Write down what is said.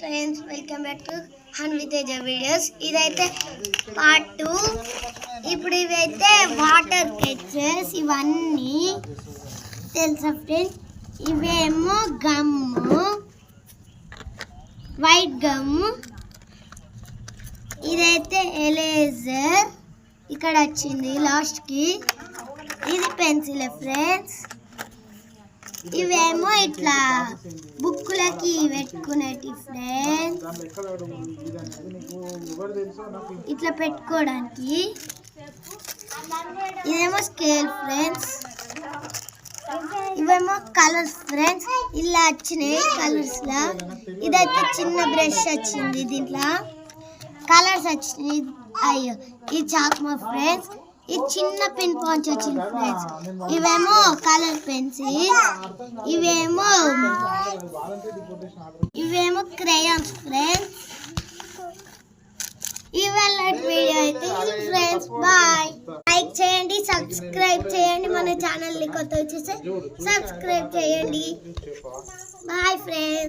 Friends, welcome back to Hanviteja videos. ఇదైతే part 2. ఇప్పుడు ఇవైతే వాటర్ స్కెచెస్ ఇవన్నీ తెలుసా ఫ్రెండ్స్. ఇవేమో గమ్ము, వైట్ గమ్ము. ఇదైతే ఎరేజర్ ఇక్కడ వచ్చింది లాస్ట్కి. ఇది పెన్సిల్ ఫ్రెండ్స్. ఇవేమో ఇట్లా బుక్కులకి పెట్టుకునేటి ఫ్రెండ్స్, ఇట్లా పెట్టుకోవడానికి. ఇదేమో స్కేల్ ఫ్రెండ్స్. ఇవేమో కలర్స్ ఫ్రెండ్స్, ఇలా వచ్చినాయి కలర్స్ లా. ఇదైతే చిన్న బ్రష్ వచ్చింది, దీంట్లో కలర్స్ వచ్చినాయి. అయ్యో, ఇది చాక్మా ఫ్రెండ్స్. ఇది చిన్న పిన్ పాంచ్ వచ్చింది ఫ్రెండ్స్. ఇవేమో కలర్ పెన్సిల్, ఇవేమో క్రేయాన్స్ ఫ్రెండ్స్. ఇవాళ వీడియో అయితే ఇది ఫ్రెండ్స్. బాయ్. లైక్ చేయండి, సబ్స్క్రైబ్ చేయండి. మన ఛానల్ని కొత్త వచ్చేసి సబ్స్క్రైబ్ చేయండి. Bye friends.